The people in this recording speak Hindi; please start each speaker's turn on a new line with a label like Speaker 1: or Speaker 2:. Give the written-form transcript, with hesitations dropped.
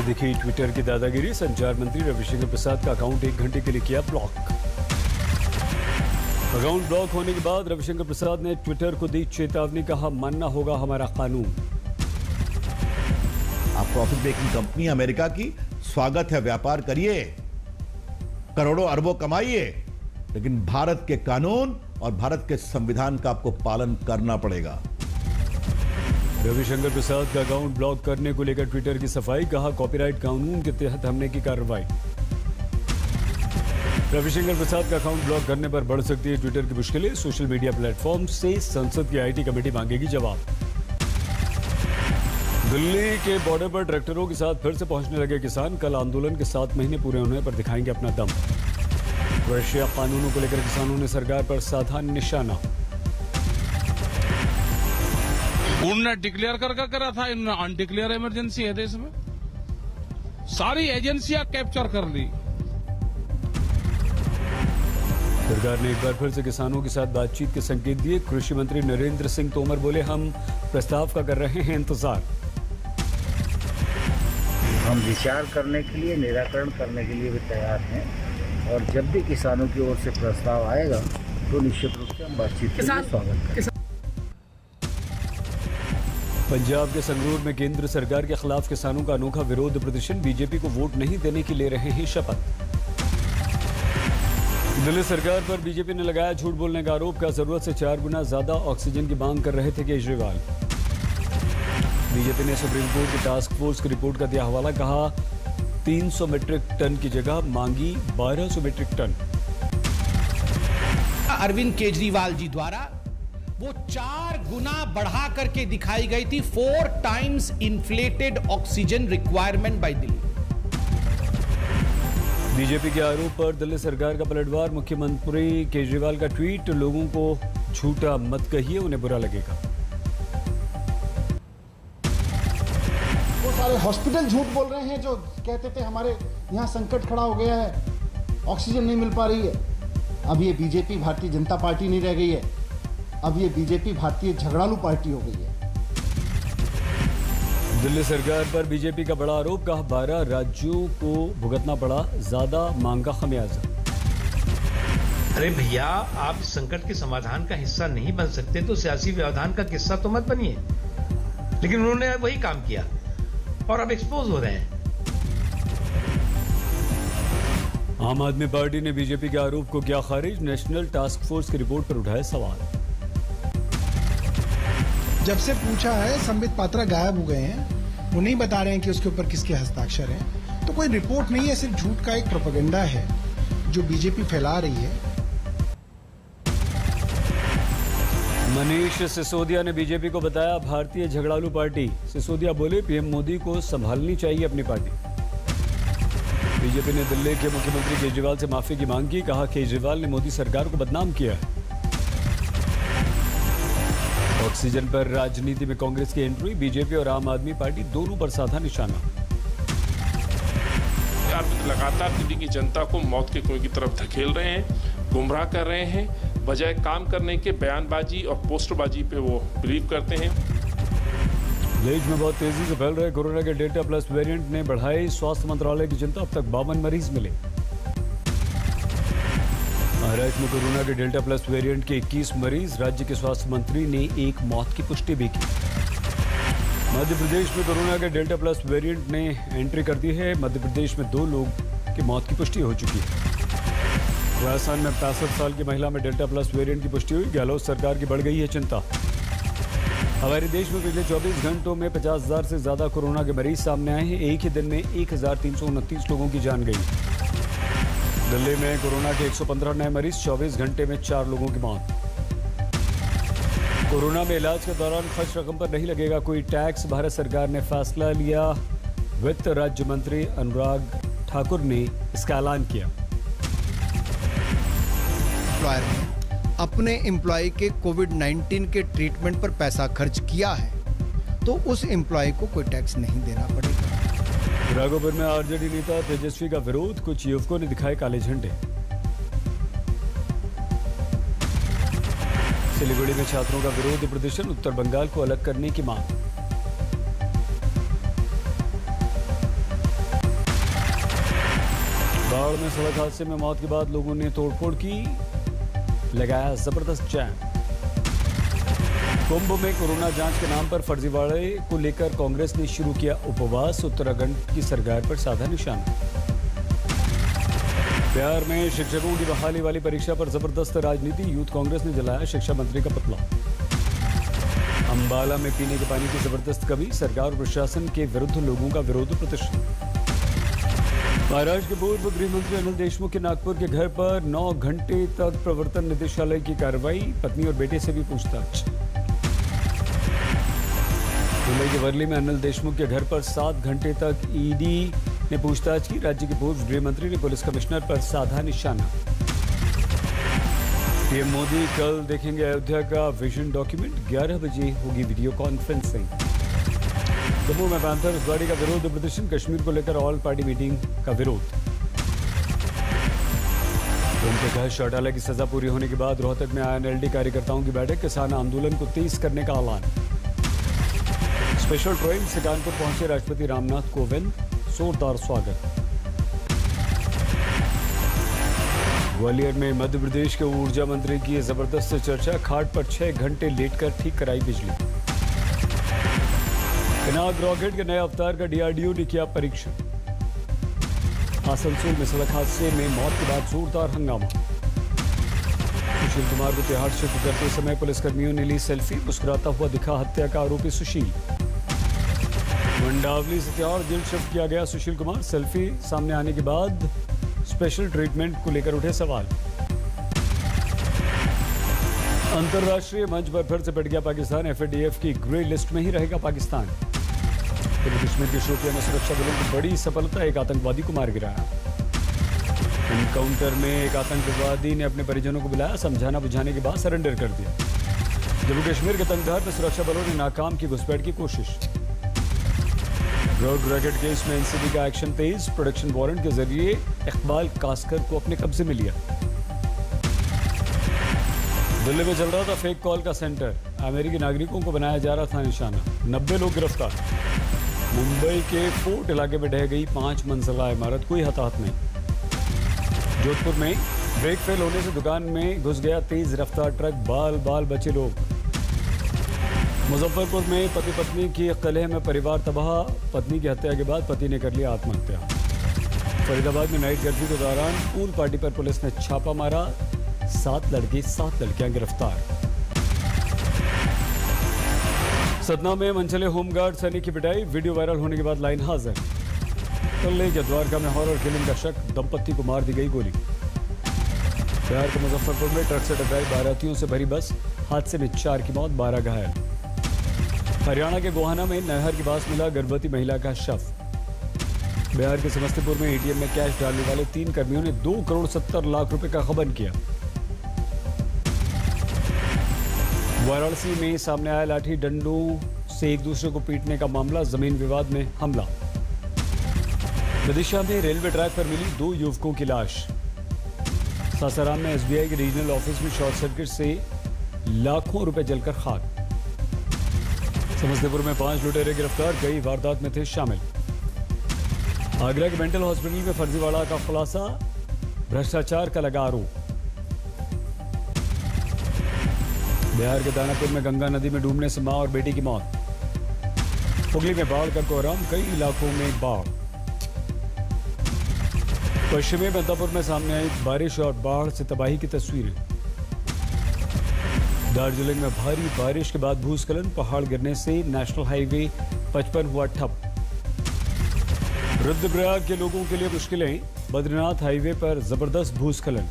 Speaker 1: दिखी ट्विटर की दादागिरी। संचार मंत्री रविशंकर प्रसाद का अकाउंट 1 घंटे के लिए किया ब्लॉक। अकाउंट ब्लॉक होने के बाद रविशंकर प्रसाद ने ट्विटर को दी चेतावनी, कहा मानना होगा हमारा कानून।
Speaker 2: आप प्रॉफिट मेकिंग कंपनी अमेरिका की, स्वागत है, व्यापार करिए, करोड़ों अरबों कमाइए, लेकिन भारत के कानून और भारत के संविधान का आपको पालन करना पड़ेगा।
Speaker 1: रविशंकर प्रसाद का अकाउंट ब्लॉक करने को लेकर ट्विटर की सफाई, कहा कॉपीराइट कानून के तहत हमने की कार्रवाई। रविशंकर प्रसाद का अकाउंट ब्लॉक करने पर बढ़ सकती है ट्विटर की मुश्किलें। सोशल मीडिया प्लेटफॉर्म से संसद की आईटी कमेटी मांगेगी जवाब। दिल्ली के बॉर्डर पर ट्रैक्टरों के साथ फिर से पहुंचने लगे किसान। कल आंदोलन के 7 महीने पूरे होने पर दिखाएंगे अपना दम। कृषि कानूनों को लेकर किसानों ने सरकार पर साधा निशाना।
Speaker 3: उन्होंने डिक्लेयर करके करा था, इन्होंने अनडिक्लेयर इमरजेंसी है देश में। सारी एजेंसियां कैप्चर कर ली।
Speaker 1: सरकार ने एक बार फिर से किसानों के साथ बातचीत के संकेत दिए। कृषि मंत्री नरेंद्र सिंह तोमर बोले, हम प्रस्ताव का कर रहे हैं इंतजार।
Speaker 4: हम विचार करने के लिए, निराकरण करने के लिए भी तैयार हैं, और जब भी किसानों की ओर से प्रस्ताव आएगा तो निश्चित रूप से हम बातचीत के लिए स्वागत करेंगे।
Speaker 1: पंजाब के संगरूर में केंद्र सरकार के खिलाफ किसानों का अनोखा विरोध प्रदर्शन। बीजेपी को वोट नहीं देने की ले रहे हैं शपथ। दिल्ली सरकार पर बीजेपी ने लगाया झूठ बोलने का आरोप, का जरूरत से 4 गुना ज्यादा ऑक्सीजन की मांग कर रहे थे केजरीवाल। बीजेपी ने सुप्रीम कोर्ट की टास्क फोर्स की रिपोर्ट का दिया हवाला, कहा 300 मीट्रिक टन की जगह मांगी 1200 मीट्रिक टन।
Speaker 5: अरविंद केजरीवाल जी द्वारा वो 4 गुना बढ़ा करके दिखाई गई थी, 4 times inflated oxygen requirement by Delhi.
Speaker 1: BJP के आरोप पर दिल्ली सरकार का पलटवार। मुख्यमंत्री केजरीवाल का ट्वीट, लोगों को झूठा मत कहिए, उन्हें बुरा लगेगा।
Speaker 6: वो सारे हॉस्पिटल झूठ बोल रहे हैं जो कहते थे हमारे यहाँ संकट खड़ा हो गया है, ऑक्सीजन नहीं मिल पा रही है। अब ये बीजेपी भारतीय जनता पार्टी नहीं रह गई है, अब ये बीजेपी भारतीय झगड़ालू पार्टी हो गई है।
Speaker 1: दिल्ली सरकार पर बीजेपी का बड़ा आरोप, कहा 12 राज्यों को भुगतना पड़ा ज्यादा मांग का खमियाजा।
Speaker 7: अरे भैया, आप इस संकट के समाधान का हिस्सा नहीं बन सकते तो सियासी व्यवधान का किस्सा तो मत बनिए। लेकिन उन्होंने वही काम किया और अब एक्सपोज हो रहे हैं।
Speaker 1: आम आदमी पार्टी ने बीजेपी के आरोप को किया खारिज। नेशनल टास्क फोर्स की रिपोर्ट पर उठाए सवाल।
Speaker 8: जब से पूछा है, संबित पात्रा गायब हो गए हैं, वो नहीं बता रहे हैं कि उसके ऊपर किसके हस्ताक्षर हैं। तो कोई रिपोर्ट नहीं है, सिर्फ झूठ का एक प्रोपेगेंडा है जो बीजेपी फैला रही है।
Speaker 1: मनीष सिसोदिया ने बीजेपी को बताया भारतीय झगड़ालू पार्टी। सिसोदिया बोले, पीएम मोदी को संभालनी चाहिए अपनी पार्टी। बीजेपी ने दिल्ली के मुख्यमंत्री केजरीवाल से माफी की मांग की, कहा केजरीवाल ने मोदी सरकार को बदनाम किया है। ऑक्सीजन पर राजनीति में कांग्रेस की एंट्री। बीजेपी और आम आदमी पार्टी दोनों पर साधा निशाना।
Speaker 9: लगातार दिल्ली की जनता को मौत के कुएं की तरफ धकेल रहे हैं, गुमराह कर रहे हैं। बजाय काम करने के बयानबाजी और पोस्टरबाजी पे वो बिलीव करते हैं।
Speaker 1: देश में बहुत तेजी से फैल रहे कोरोना के डेल्टा प्लस वेरिएंट ने बढ़ाई स्वास्थ्य मंत्रालय की चिंता। अब तक 52 मरीज मिले। महाराष्ट्र में कोरोना के डेल्टा प्लस वेरिएंट के 21 मरीज। राज्य के स्वास्थ्य मंत्री ने एक मौत की पुष्टि भी की। मध्य प्रदेश में कोरोना के डेल्टा प्लस वेरिएंट ने एंट्री कर दी है। मध्य प्रदेश में 2 लोग की मौत की पुष्टि हो चुकी है। राजस्थान में 65 साल की महिला में डेल्टा प्लस वेरिएंट की पुष्टि हुई। गहलोत सरकार की बढ़ गई है चिंता। हमारे देश में पिछले 24 घंटों में 50,000 से ज्यादा कोरोना के मरीज सामने आए हैं। एक ही दिन में 1,329 लोगों की जान गई। दिल्ली में कोरोना के 115 नए मरीज। 24 घंटे में 4 लोगों की मौत। कोरोना में इलाज के दौरान खर्च रकम पर नहीं लगेगा कोई टैक्स। भारत सरकार ने फैसला लिया। वित्त राज्य मंत्री अनुराग ठाकुर ने इसका ऐलान किया।
Speaker 5: अपने एम्प्लॉय के कोविड-19 के ट्रीटमेंट पर पैसा खर्च किया है तो उस एम्प्लॉय को कोई टैक्स नहीं देना पड़ेगा।
Speaker 1: राघोपुर में आरजेडी नेता तेजस्वी का विरोध। कुछ युवकों ने दिखाए काले झंडे। सिलीगुड़ी में छात्रों का विरोध प्रदर्शन। उत्तर बंगाल को अलग करने की मांग। बाढ़ में सड़क हादसे में मौत के बाद लोगों ने तोड़फोड़ की, लगाया जबरदस्त जैम। कुंभ में कोरोना जांच के नाम पर फर्जीवाड़े को लेकर कांग्रेस ने शुरू किया उपवास, उत्तराखंड की सरकार पर साधा निशाना। बिहार में शिक्षकों की बहाली वाली परीक्षा पर जबरदस्त राजनीति, यूथ कांग्रेस ने जलाया शिक्षा मंत्री का पुतला। अंबाला में पीने के पानी की जबरदस्त कमी, सरकार और प्रशासन के विरुद्ध लोगों का विरोध प्रदर्शन। महाराष्ट्र के पूर्व गृह मंत्री अनिल देशमुख के नागपुर के घर पर 9 घंटे तक प्रवर्तन निदेशालय की कार्रवाई, पत्नी और बेटे से भी पूछताछ। मुंबई के वर्ली में अनिल देशमुख के घर पर 7 घंटे तक ईडी ने पूछताछ की, राज्य के पूर्व गृह मंत्री ने पुलिस कमिश्नर पर साधा निशाना। पीएम मोदी कल देखेंगे अयोध्या का विजन डॉक्यूमेंट, 11 बजे होगी वीडियो कॉन्फ्रेंसिंग। जम्मू में पैंथर्स गाड़ी का विरोध प्रदर्शन, कश्मीर को लेकर ऑल पार्टी मीटिंग का विरोध। उनके तहत घोटाले की सजा पूरी होने के बाद रोहतक में आईएनएलडी कार्यकर्ताओं की बैठक, किसान आंदोलन को तेज करने का ऐलान। स्पेशल ट्रेन से कानपुर पहुंचे राष्ट्रपति रामनाथ कोविंद, जोरदार स्वागत। ग्वालियर में मध्य प्रदेश के ऊर्जा मंत्री की जबरदस्त चर्चा, खाट पर 6 घंटे लेटकर ठीक कराई बिजली। पिनाक रॉकेट के नए अवतार का डीआरडीओ ने किया परीक्षण। आसनसोल में सड़क हादसे में मौत के बाद जोरदार हंगामा। सुशील कुमार को तिहाड़ शिफ्ट करते समय पुलिसकर्मियों ने ली सेल्फी, मुस्कुराता हुआ दिखा हत्या का आरोपी सुशील। मंडावली से तिहाड़ जेल शिफ्ट किया गया सुशील कुमार, सेल्फी सामने आने के बाद स्पेशल ट्रीटमेंट को लेकर उठे सवाल। अंतर्राष्ट्रीय मंच पर फिर से पिट गया पाकिस्तान, एफएटीएफ की ग्रे लिस्ट में ही रहेगा पाकिस्तान। जम्मू कश्मीर के शोपियां में सुरक्षा बलों की बड़ी सफलता, एक आतंकवादी को मार गिराया। एनकाउंटर में एक आतंकवादी ने अपने परिजनों को बुलाया, समझाना बुझाने के बाद सरेंडर कर दिया। जम्मू कश्मीर के तंगधार में सुरक्षा बलों ने नाकाम की घुसपैठ की कोशिश। ड्रग रैकेट केस में एनसीबी का एक्शन तेज, प्रोडक्शन वारंट के जरिए इकबाल कास्कर को अपने कब्जे में लिया। दिल्ली में चल रहा था फेक कॉल का सेंटर, अमेरिकी नागरिकों को बनाया जा रहा था निशाना, 90 लोग गिरफ्तार। मुंबई के फोर्ट इलाके में ढह गई 5 मंजिला इमारत, कोई हताहत नहीं। जोधपुर में ब्रेक फेल होने से दुकान में घुस गया तेज रफ्तार ट्रक, बाल बाल बचे लोग। मुजफ्फरपुर में पति पत्नी की कलह में परिवार तबाह, पत्नी की हत्या के बाद पति ने कर लिया आत्महत्या। फरीदाबाद में नाइट कर्फ्यू के दौरान पूल पार्टी पर पुलिस ने छापा मारा, 7 लड़के 7 लड़कियां गिरफ्तार। सतना में मनचले होमगार्ड सैनिक की पिटाई, वीडियो वायरल होने के बाद लाइन हाजिर। कल के द्वारका में हॉरर किलिंग का शक, दंपत्ति को मार दी गई गोली। बिहार के मुजफ्फरपुर में ट्रक से टकराई बारातियों से भरी बस, हादसे में 4 की मौत, 12 घायल। हरियाणा के गोहाना में नहर के पास मिला गर्भवती महिला का शव। बिहार के समस्तीपुर में एटीएम में कैश डालने वाले 3 कर्मियों ने 2 करोड़ 70 लाख रुपए का गबन किया। वाराणसी में सामने आया लाठी डंडों से एक दूसरे को पीटने का मामला, जमीन विवाद में हमला। विदिशा में रेलवे ट्रैक पर मिली 2 युवकों की लाश। सासाराम में एसबीआई के रीजनल ऑफिस में शॉर्ट सर्किट से लाखों रुपए जलकर खाक। समस्तीपुर में 5 लुटेरे गिरफ्तार, कई वारदात में थे शामिल। आगरा के मेंटल हॉस्पिटल में फर्जीवाड़ा का खुलासा, भ्रष्टाचार का लगा आरोप। बिहार के दानापुर में गंगा नदी में डूबने से मां और बेटी की मौत। हुगली में बाढ़ का कोहराम, कई इलाकों में बाढ़। पश्चिमी मिदनापुर में सामने आई बारिश और बाढ़ से तबाही की तस्वीरें। दार्जिलिंग में भारी बारिश के बाद भूस्खलन, पहाड़ गिरने से नेशनल हाईवे 55 हुआ ठप। रुद्रप्रयाग के लोगों के लिए मुश्किलें, बद्रीनाथ हाईवे पर जबरदस्त भूस्खलन।